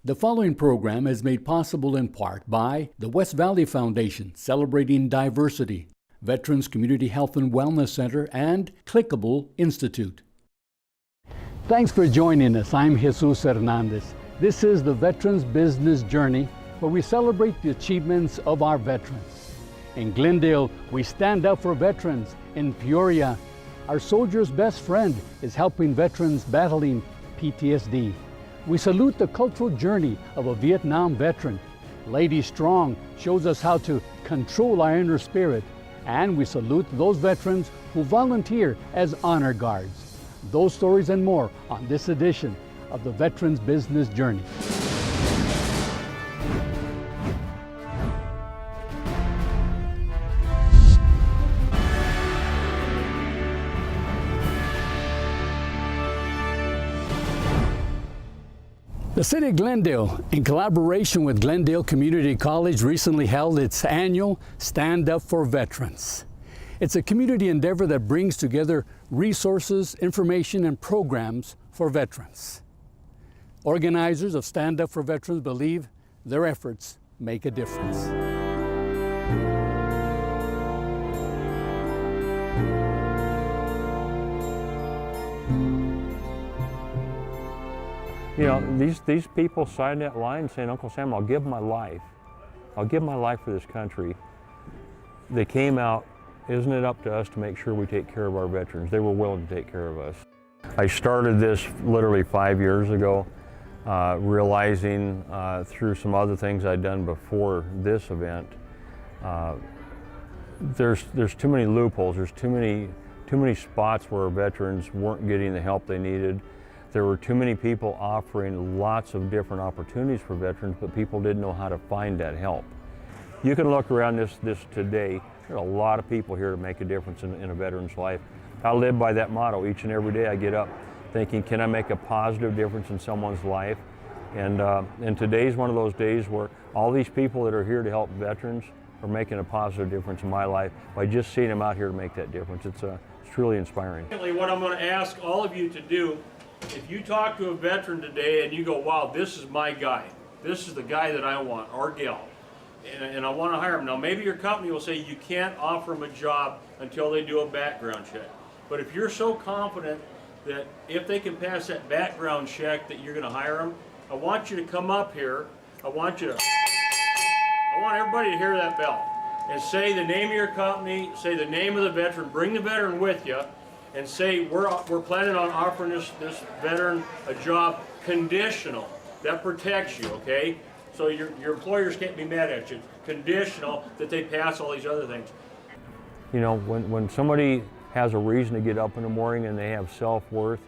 The following program is made possible in part by the West Valley Foundation, celebrating diversity, Veterans Community Health and Wellness Center, and Clickable Institute. Thanks for joining us. I'm Jesus Hernandez. This is the Veterans Business Journey, where we celebrate the achievements of our veterans. In Glendale, we stand up for veterans. In Peoria, our soldier's best friend is helping veterans battling PTSD. We salute the cultural journey of a Vietnam veteran. Lady Strong shows us how to control our inner spirit. And we salute those veterans who volunteer as honor guards. Those stories and more on this edition of the Veterans Business Journey. The City of Glendale, in collaboration with Glendale Community College, recently held its annual Stand Up for Veterans. It's a community endeavor that brings together resources, information, and programs for veterans. Organizers of Stand Up for Veterans believe their efforts make a difference. You know, these people signed that line saying, Uncle Sam, I'll give my life. I'll give my life for this country. They came out, isn't it up to us to make sure we take care of our veterans? They were willing to take care of us. I started this literally 5 years ago, realizing through some other things I'd done before this event, there's too many loopholes, there's too many spots where veterans weren't getting the help they needed. There were too many people offering lots of different opportunities for veterans, but people didn't know how to find that help. You can look around this today. There are a lot of people here to make a difference in a veteran's life. I live by that motto. Each and every day I get up thinking, can I make a positive difference in someone's life? And today's one of those days where all these people that are here to help veterans are making a positive difference in my life by just seeing them out here to make that difference. It's truly inspiring. What I'm going to ask all of you to do, if you talk to a veteran today and you go, wow, this is my guy, this is the guy that I want, or gal, and I want to hire him. Now maybe your company will say you can't offer them a job until they do a background check. But if you're so confident that if they can pass that background check that you're going to hire them, I want you to come up here. I want everybody to hear that bell and say the name of your company, say the name of the veteran, bring the veteran with you, and say we're planning on offering this veteran a job conditional. That protects you, okay? So your employers can't be mad at you. Conditional that they pass all these other things. You know, when somebody has a reason to get up in the morning and they have self-worth,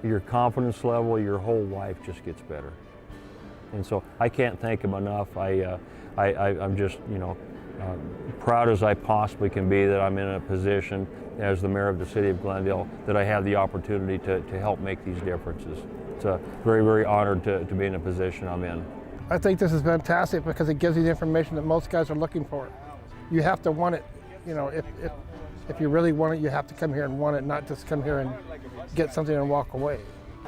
your confidence level, your whole life just gets better. And so I can't thank them enough. I'm just, you know, proud as I possibly can be that I'm in a position as the mayor of the city of Glendale that I have the opportunity to help make these differences. It's very, very honored to be in a position I'm in. I think this is fantastic because it gives you the information that most guys are looking for. You have to want it. You know, if you really want it, you have to come here and want it, not just come here and get something and walk away.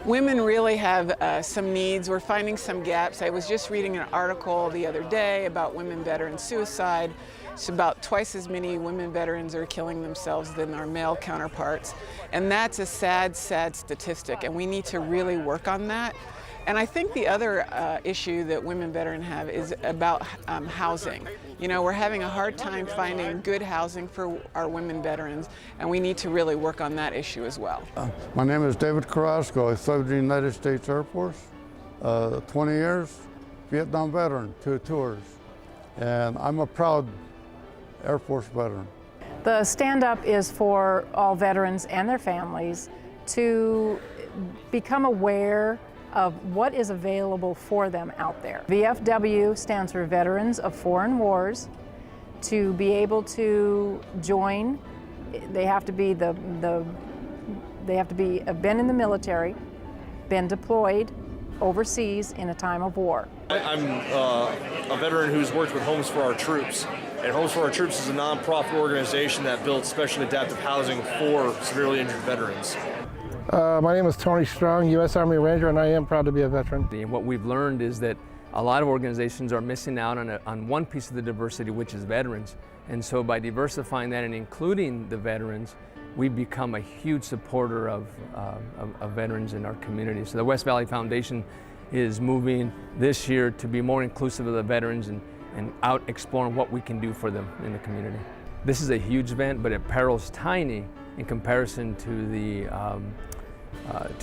Women really have some needs. We're finding some gaps. I was just reading an article the other day about women veteran suicide. It's about twice as many women veterans are killing themselves than our male counterparts. And that's a sad, sad statistic, and we need to really work on that. And I think the other issue that women veterans have is about housing. You know, we're having a hard time finding good housing for our women veterans, and we need to really work on that issue as well. My name is David Carrasco. I served in the United States Air Force, 20 years, Vietnam veteran, 2 tours, and I'm a proud Air Force veteran. The Stand Up is for all veterans and their families to become aware of what is available for them out there. VFW stands for Veterans of Foreign Wars. To be able to join, they have to be been in the military, been deployed overseas in a time of war. I'm a veteran who's worked with Homes for Our Troops. And Homes for Our Troops is a nonprofit organization that builds special adaptive housing for severely injured veterans. My name is Tony Strong, U.S. Army Ranger, and I am proud to be a veteran. And what we've learned is that a lot of organizations are missing out on one piece of the diversity, which is veterans. And so by diversifying that and including the veterans, we've become a huge supporter of veterans in our community. So the West Valley Foundation is moving this year to be more inclusive of the veterans and out exploring what we can do for them in the community. This is a huge event, but it perils tiny in comparison to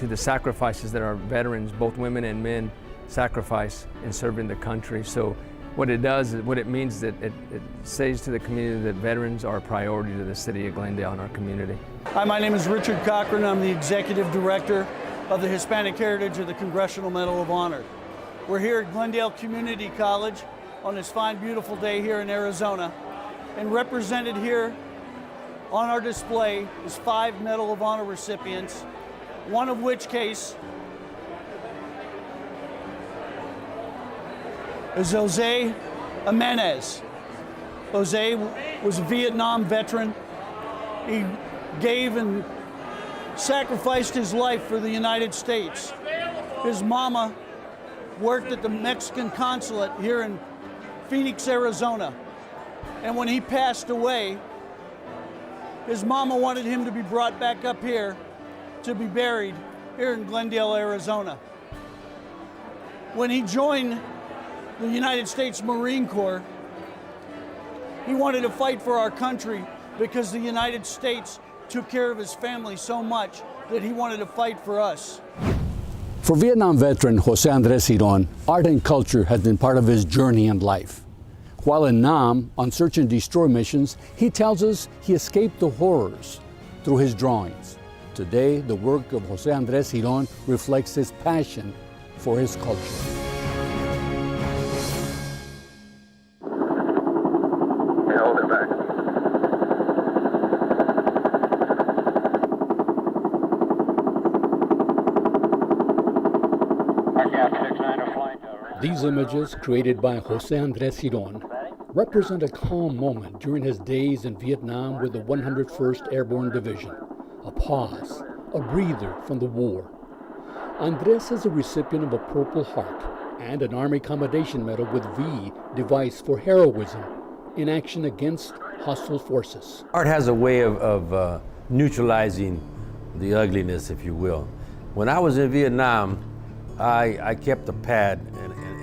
the sacrifices that our veterans, both women and men, sacrifice in serving the country. So what it does, what it means is that it says to the community that veterans are a priority to the city of Glendale and our community. Hi, my name is Richard Cochran. I'm the Executive Director of the Hispanic Heritage of the Congressional Medal of Honor. We're here at Glendale Community College on this fine, beautiful day here in Arizona. And represented here on our display is 5 Medal of Honor recipients, one of which case is Jose Jimenez. Jose was a Vietnam veteran. He gave and sacrificed his life for the United States. His mama worked at the Mexican consulate here in Phoenix, Arizona. And when he passed away, his mama wanted him to be brought back up here to be buried here in Glendale, Arizona. When he joined the United States Marine Corps, he wanted to fight for our country because the United States took care of his family so much that he wanted to fight for us. For Vietnam veteran Jose Andres Giron, art and culture has been part of his journey in life. While in Nam on search and destroy missions, he tells us he escaped the horrors through his drawings. Today, the work of Jose Andres Giron reflects his passion for his culture. Hold it back. These images, created by Jose Andres Giron, represent a calm moment during his days in Vietnam with the 101st Airborne Division, a pause, a breather from the war. Andres is a recipient of a Purple Heart and an Army Commendation Medal with V device for heroism in action against hostile forces. Art has a way of neutralizing the ugliness, if you will. When I was in Vietnam, I kept a pad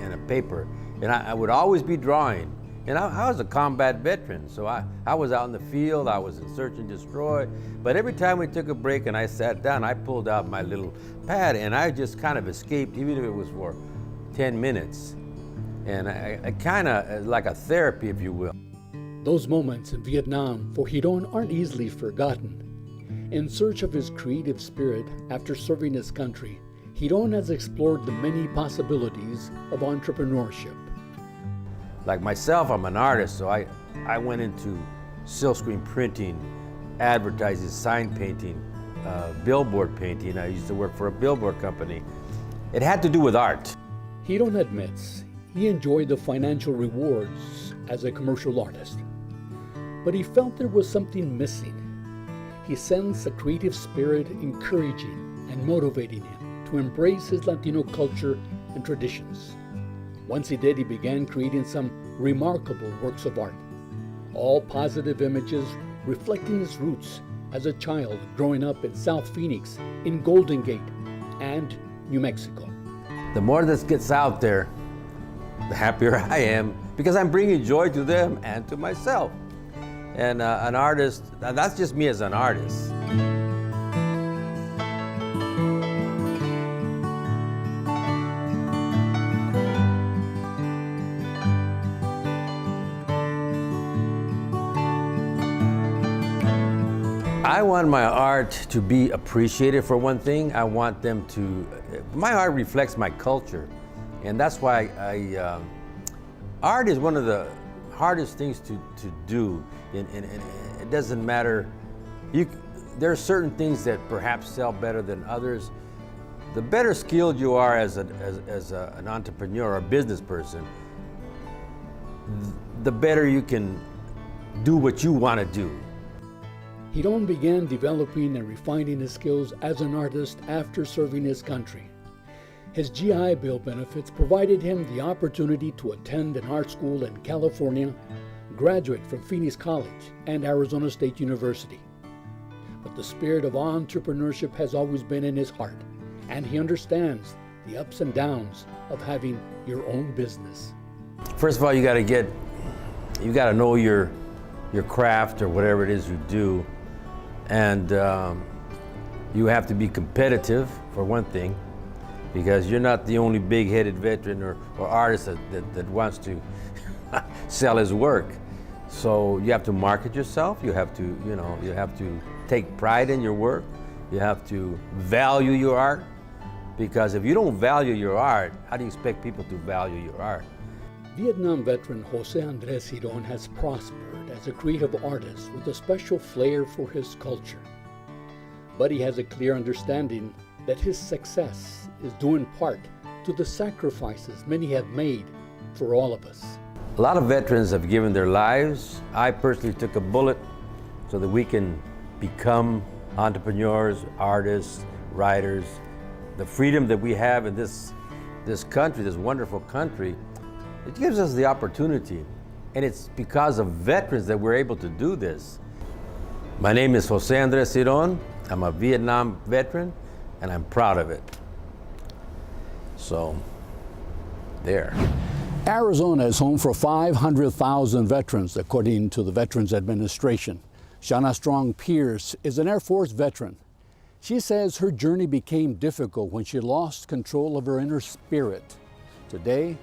and a paper, and I would always be drawing. And I was a combat veteran, so I was out in the field, I was in search and destroy. But every time we took a break and I sat down, I pulled out my little pad and I just kind of escaped, even if it was for 10 minutes. And I kind of, like a therapy, if you will. Those moments in Vietnam for Giron aren't easily forgotten. In search of his creative spirit after serving his country, Giron has explored the many possibilities of entrepreneurship. Like myself, I'm an artist, so I went into silkscreen printing, advertising, sign painting, billboard painting. I used to work for a billboard company. It had to do with art. Giron admits he enjoyed the financial rewards as a commercial artist, but he felt there was something missing. He sensed a creative spirit encouraging and motivating him to embrace his Latino culture and traditions. Once he did, he began creating some remarkable works of art, all positive images reflecting his roots as a child growing up in South Phoenix, in Golden Gate, and New Mexico. The more this gets out there, the happier I am, because I'm bringing joy to them and to myself. And an artist, that's just me as an artist. I want my art to be appreciated for one thing. I want them to, my art reflects my culture. And that's why art is one of the hardest things to do. And it doesn't matter, there are certain things that perhaps sell better than others. The better skilled you are as an entrepreneur or a business person, the better you can do what you want to do. Hidon began developing and refining his skills as an artist after serving his country. His GI Bill benefits provided him the opportunity to attend an art school in California, graduate from Phoenix College and Arizona State University. But the spirit of entrepreneurship has always been in his heart, and he understands the ups and downs of having your own business. First of all, you got to know your craft or whatever it is you do, and you have to be competitive for one thing, because you're not the only big-headed veteran or artist that wants to sell his work. So you have to market yourself. You have to take pride in your work. You have to value your art, because if you don't value your art, how do you expect people to value your art? Vietnam veteran Jose Andres Hidon has prospered as a creative artist with a special flair for his culture. But he has a clear understanding that his success is due in part to the sacrifices many have made for all of us. A lot of veterans have given their lives. I personally took a bullet so that we can become entrepreneurs, artists, writers. The freedom that we have in this country, this wonderful country, it gives us the opportunity. And it's because of veterans that we're able to do this. My name is Jose Andres Hidon. I'm a Vietnam veteran, and I'm proud of it. So, there. Arizona is home for 500,000 veterans, according to the Veterans Administration. Shanna Pierce is an Air Force veteran. She says her journey became difficult when she lost control of her inner spirit. Today,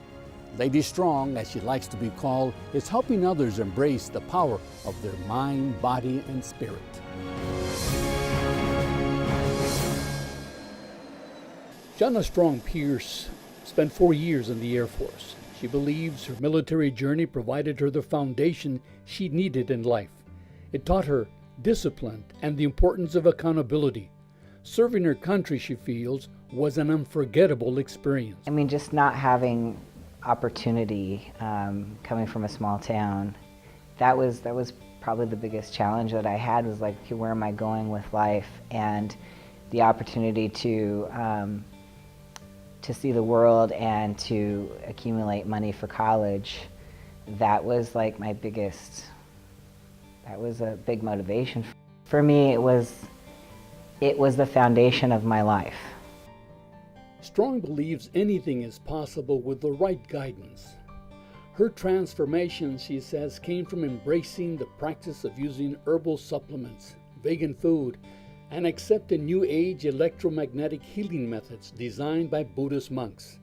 Lady Strong, as she likes to be called, is helping others embrace the power of their mind, body, and spirit. Shanna Pierce spent 4 years in the Air Force. She believes her military journey provided her the foundation she needed in life. It taught her discipline and the importance of accountability. Serving her country, she feels, was an unforgettable experience. I mean, just not having opportunity, coming from a small town, that was probably the biggest challenge that I had, was like, okay, where am I going with life? And the opportunity to see the world and to accumulate money for college, that was like my biggest, that was a big motivation. For me, it was the foundation of my life. Strong believes anything is possible with the right guidance. Her transformation, she says, came from embracing the practice of using herbal supplements, vegan food, and accepting New Age electromagnetic healing methods designed by Buddhist monks,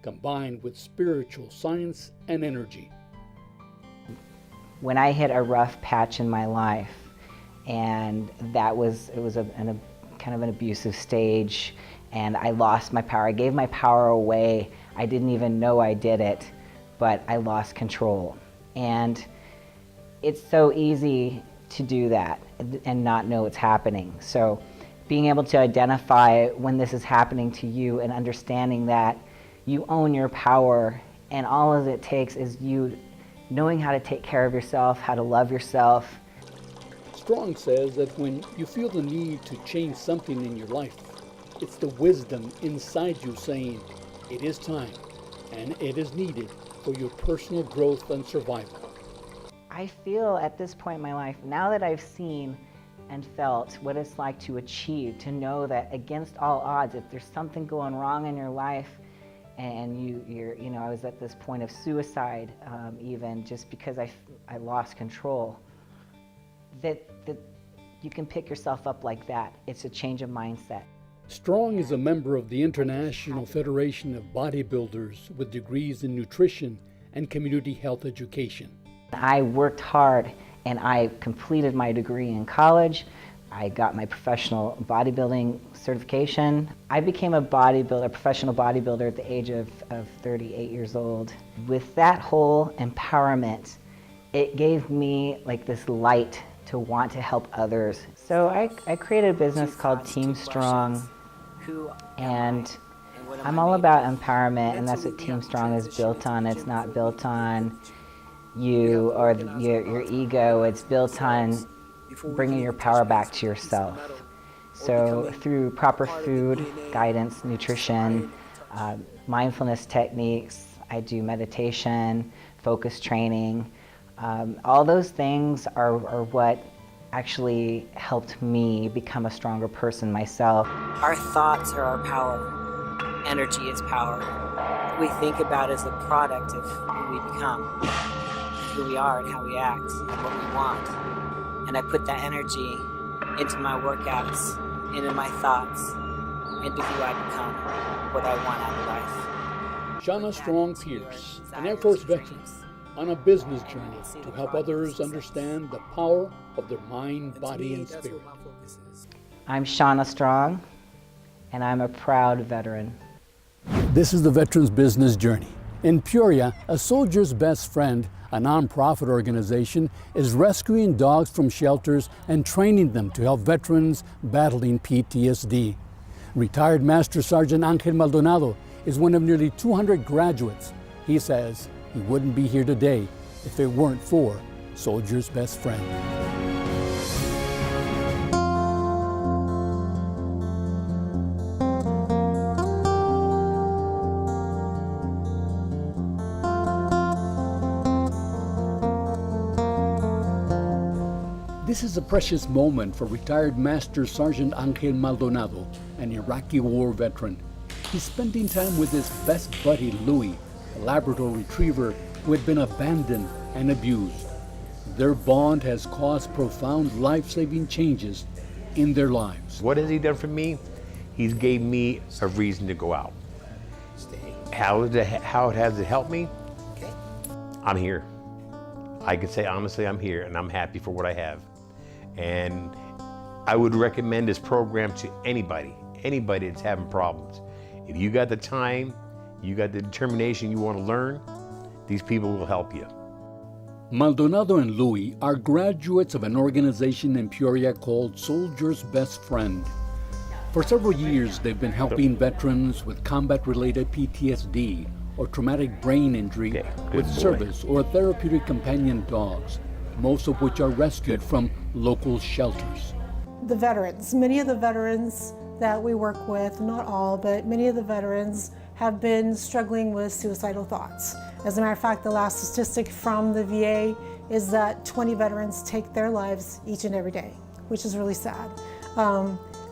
combined with spiritual science and energy. When I hit a rough patch in my life, and it was a kind of an abusive stage, and I lost my power. I gave my power away. I didn't even know I did it, but I lost control. And it's so easy to do that and not know it's happening. So being able to identify when this is happening to you and understanding that you own your power, and all of it takes is you knowing how to take care of yourself, how to love yourself. Strong says that when you feel the need to change something in your life, it's the wisdom inside you saying, it is time and it is needed for your personal growth and survival. I feel at this point in my life, now that I've seen and felt what it's like to achieve, to know that against all odds, if there's something going wrong in your life, and I was at this point of suicide, even just because I lost control, that you can pick yourself up like that. It's a change of mindset. Strong is a member of the International Federation of Bodybuilders with degrees in nutrition and community health education. I worked hard and I completed my degree in college. I got my professional bodybuilding certification. I became a professional bodybuilder at the age of 38 years old. With that whole empowerment, it gave me like this light to want to help others. So I created a business called Team Strong, and I'm all about empowerment, and that's what Team Strong is built on. It's not built on you or your ego. It's built on bringing your power back to yourself. So through proper food, guidance, nutrition, mindfulness techniques, I do meditation, focus training. All those things are what actually helped me become a stronger person myself. Our thoughts are our power. Energy is power. What we think about is the product of who we become, who we are and how we act, and what we want. And I put that energy into my workouts, into my thoughts, into who I become, what I want out of life. Shanna Strong Pierce, an Air Force veteran, on a business journey to help others understand the power of their mind, body, and spirit. I'm Shanna Strong, and I'm a proud veteran. This is the Veterans Business Journey. In Peoria, A Soldier's Best Friend, a nonprofit organization, is rescuing dogs from shelters and training them to help veterans battling PTSD. Retired Master Sergeant Angel Maldonado is one of nearly 200 graduates. He says he wouldn't be here today if it weren't for Soldier's Best Friend. This is a precious moment for retired Master Sergeant Angel Maldonado, an Iraqi war veteran. He's spending time with his best buddy Louie, a Labrador retriever who had been abandoned and abused. Their bond has caused profound life-saving changes in their lives. What has he done for me? He's gave me a reason to go out. How it has it helped me? I'm here. I can say honestly I'm here and I'm happy for what I have. And I would recommend this program to anybody that's having problems. If you got the time, you got the determination, you want to learn, these people will help you. Maldonado and Louie are graduates of an organization in Peoria called Soldier's Best Friend. For several years, they've been helping veterans with combat-related PTSD or traumatic brain injury with service or therapeutic companion dogs, most of which are rescued from local shelters. The veterans, many of the veterans that we work with, not all, but many of the veterans have been struggling with suicidal thoughts. As a matter of fact, the last statistic from the VA is that 20 veterans take their lives each and every day, which is really sad.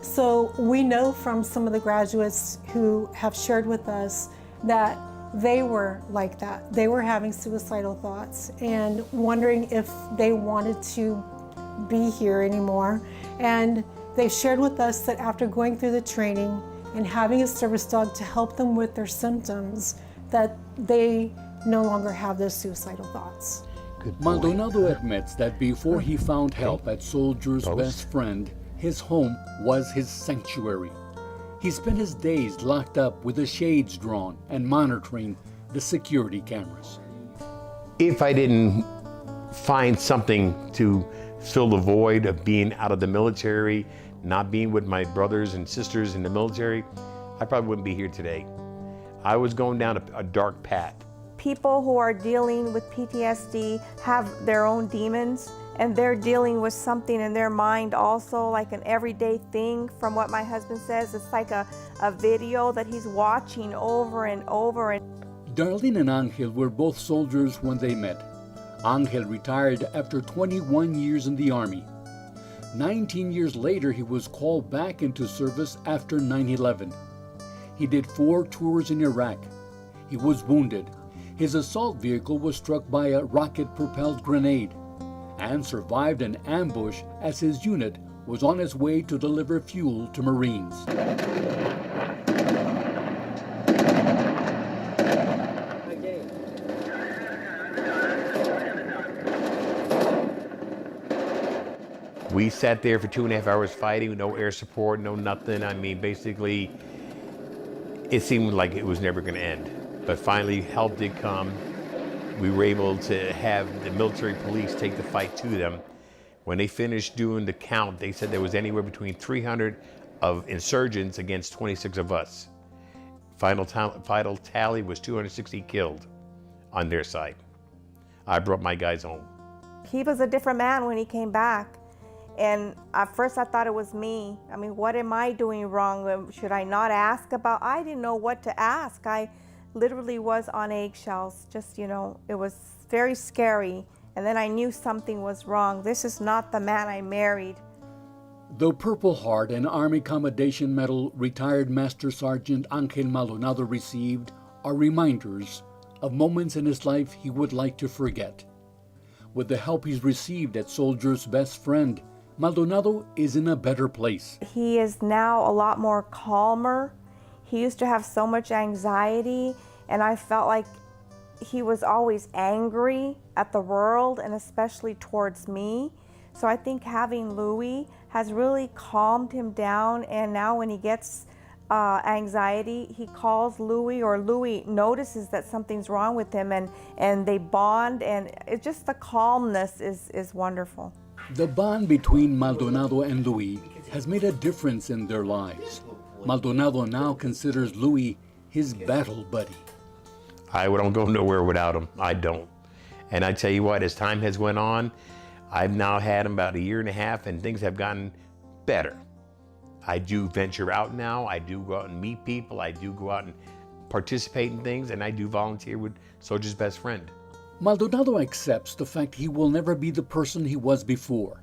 So we know from some of the graduates who have shared with us that they were like that. They were having suicidal thoughts and wondering if they wanted to be here anymore. And they've shared with us that after going through the training and having a service dog to help them with their symptoms, that they no longer have those suicidal thoughts. Maldonado admits that before he found help at Soldier's Best Friend, his home was his sanctuary. He spent his days locked up with the shades drawn and monitoring the security cameras. If I didn't find something to fill the void of being out of the military, not being with my brothers and sisters in the military, I probably wouldn't be here today. I was going down a dark path. People who are dealing with PTSD have their own demons, and they're dealing with something in their mind also, like an everyday thing. From what my husband says, it's like a video that he's watching over and over. Darlene and Angel were both soldiers when they met. Angel retired after 21 years in the Army. 19 years later, he was called back into service after 9/11. He did 4 tours in Iraq. He was wounded. His assault vehicle was struck by a rocket-propelled grenade and survived an ambush as his unit was on its way to deliver fuel to Marines. We sat there for 2.5 hours fighting with no air support, no nothing. I mean, basically, it seemed like it was never going to end. But finally, help did come. We were able to have the military police take the fight to them. When they finished doing the count, they said there was anywhere between 300 of insurgents against 26 of us. Final tally was 260 killed on their side. I brought my guys home. He was a different man when he came back. And at first I thought it was me. I mean, what am I doing wrong? Should I not ask about? I didn't know what to ask. I literally was on eggshells. Just, you know, it was very scary. And then I knew something was wrong. This is not the man I married. The Purple Heart and Army Commendation Medal retired Master Sergeant Angel Maldonado received are reminders of moments in his life he would like to forget. With the help he's received at Soldier's Best Friend, Maldonado is in a better place. He is now a lot more calmer. He used to have so much anxiety, and I felt like he was always angry at the world and especially towards me. So I think having Louie has really calmed him down, and now when he gets anxiety, he calls Louie, or Louie notices that something's wrong with him, and they bond, and it's just the calmness is wonderful. The bond between Maldonado and Louie has made a difference in their lives. Maldonado now considers Louie his battle buddy. I don't go nowhere without him. I don't. And I tell you what, as time has went on, I've now had him about 1.5 years, and things have gotten better. I do venture out now. I do go out and meet people. I do go out and participate in things, and I do volunteer with Soldier's Best Friend. Maldonado accepts the fact he will never be the person he was before,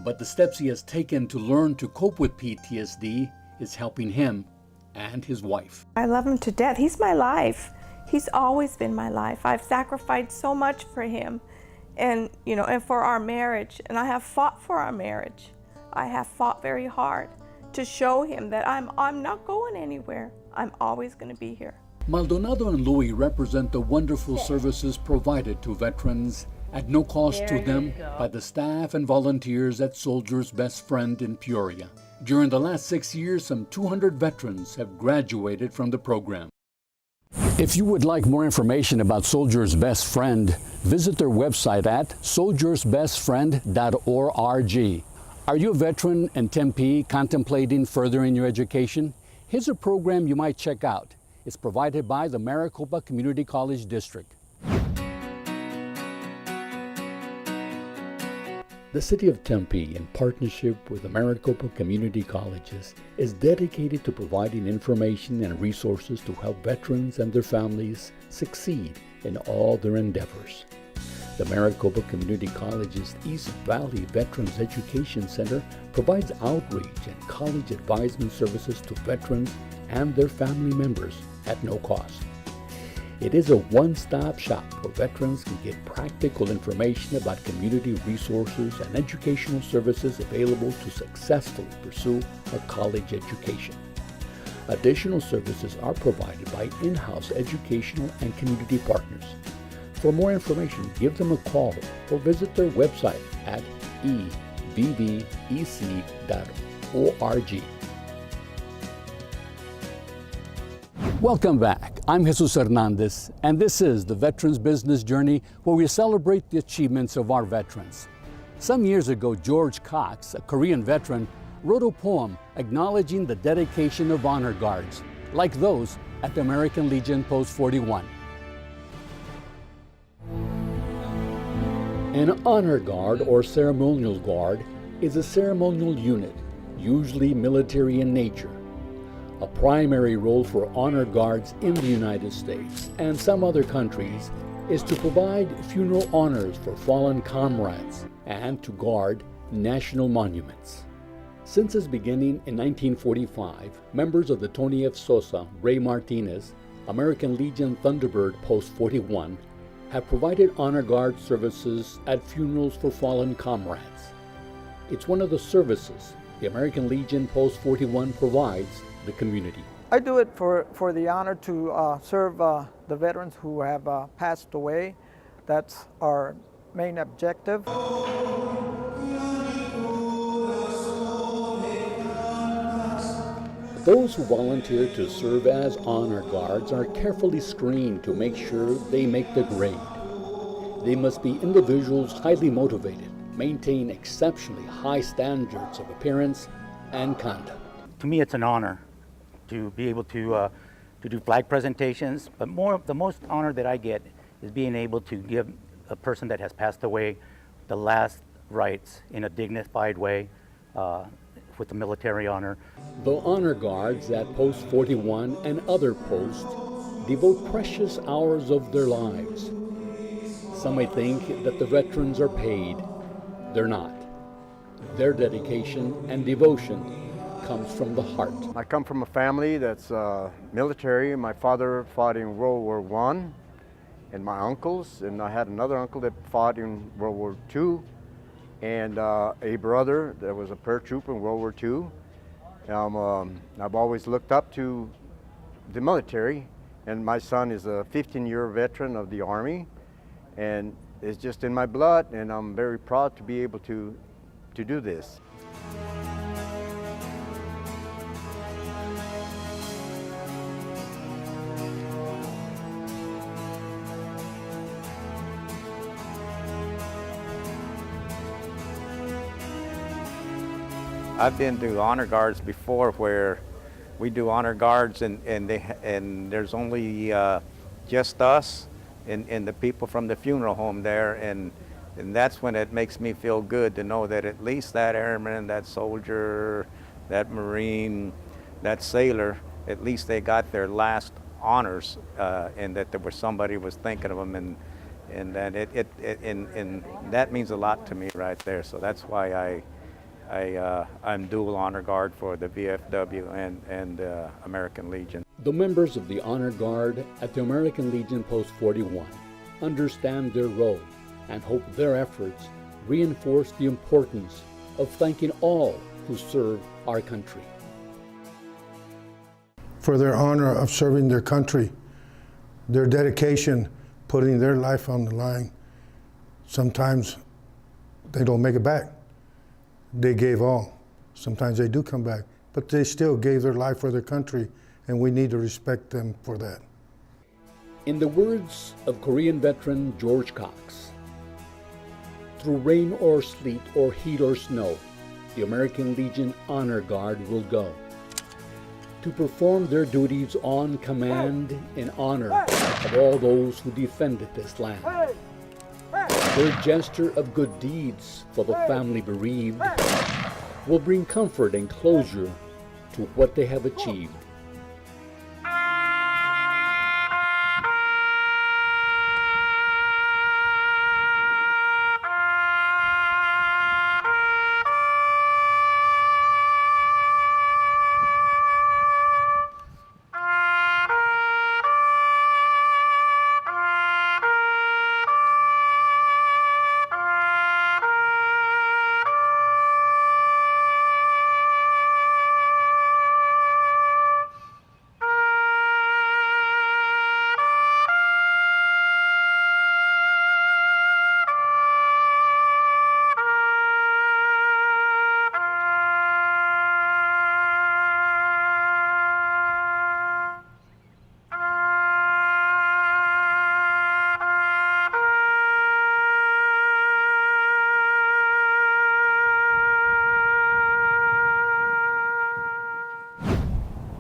but the steps he has taken to learn to cope with PTSD is helping him and his wife. I love him to death. He's my life. He's always been my life. I've sacrificed so much for him, and you know, and for our marriage, and I have fought for our marriage. I have fought very hard to show him that I'm not going anywhere. I'm always going to be here. Maldonado and Louie represent the wonderful services provided to veterans at no cost to them by the staff and volunteers at Soldier's Best Friend in Peoria. During the last 6 years, some 200 veterans have graduated from the program. If you would like more information about Soldier's Best Friend, visit their website at soldiersbestfriend.org. Are you a veteran in Tempe contemplating furthering your education? Here's a program you might check out. It's provided by the Maricopa Community College District. The City of Tempe, in partnership with the Maricopa Community Colleges, is dedicated to providing information and resources to help veterans and their families succeed in all their endeavors. The Maricopa Community College's East Valley Veterans Education Center provides outreach and college advisement services to veterans and their family members at no cost. It is a one-stop shop where veterans can get practical information about community resources and educational services available to successfully pursue a college education. Additional services are provided by in-house educational and community partners. For more information, give them a call or visit their website at evvec.org. Welcome back. I'm Jesus Hernandez, and this is the Veterans Business Journey, where we celebrate the achievements of our veterans. Some years ago, George Cox, a Korean veteran, wrote a poem acknowledging the dedication of honor guards, like those at the American Legion Post 41. An honor guard or ceremonial guard is a ceremonial unit, usually military in nature. A primary role for honor guards in the United States and some other countries is to provide funeral honors for fallen comrades and to guard national monuments. Since its beginning in 1945, members of the Tony F. Sosa, Ray Martinez, American Legion Thunderbird Post 41 have provided honor guard services at funerals for fallen comrades. It's one of the services the American Legion Post 41 provides the community. I do it for the honor to serve the veterans who have passed away. That's our main objective. Those who volunteer to serve as honor guards are carefully screened to make sure they make the grade. They must be individuals highly motivated, maintain exceptionally high standards of appearance and conduct. To me, it's an honor to be able to do flag presentations, but the most honor that I get is being able to give a person that has passed away the last rights in a dignified way with the military honor. The honor guards at Post 41 and other posts devote precious hours of their lives. Some may think that the veterans are paid. They're not. Their dedication and devotion comes from the heart. I come from a family that's military. My father fought in World War I, and my uncles, and I had another uncle that fought in World War II, and a brother that was a paratrooper in World War II. I've always looked up to the military, and my son is a 15-year veteran of the Army, and it's just in my blood, and I'm very proud to be able to do this. I've been to honor guards before where we do honor guards and there's only just us and the people from the funeral home there, and that's when it makes me feel good to know that at least that airman, that soldier, that Marine, that sailor, at least they got their last honors, and that there was somebody was thinking of them, and that and that means a lot to me right there. So that's why I'm dual honor guard for the VFW and American Legion. The members of the Honor Guard at the American Legion Post 41 understand their role and hope their efforts reinforce the importance of thanking all who serve our country. For their honor of serving their country, their dedication, putting their life on the line. Sometimes they don't make it back. They gave all. Sometimes they do come back, but they still gave their life for their country, and we need to respect them for that. In the words of Korean veteran George Cox, through rain or sleet or heat or snow, the American Legion Honor Guard will go to perform their duties on command in honor of all those who defended this land. Their gesture of good deeds for the family bereaved will bring comfort and closure to what they have achieved.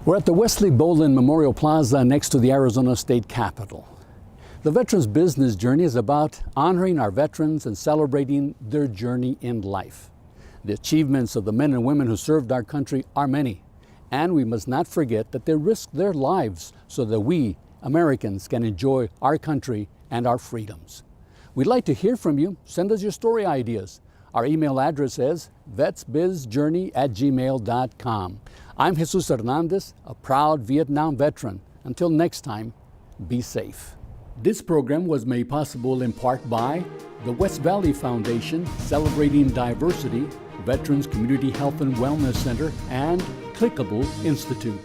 We're at the Wesley Bolin Memorial Plaza next to the Arizona State Capitol. The Veterans Business Journey is about honoring our veterans and celebrating their journey in life. The achievements of the men and women who served our country are many, and we must not forget that they risked their lives so that we, Americans, can enjoy our country and our freedoms. We'd like to hear from you. Send us your story ideas. Our email address is vetsbizjourney@gmail.com. I'm Jesus Hernandez, a proud Vietnam veteran. Until next time, be safe. This program was made possible in part by the West Valley Foundation, Celebrating Diversity, Veterans Community Health and Wellness Center, and Clickable Institute.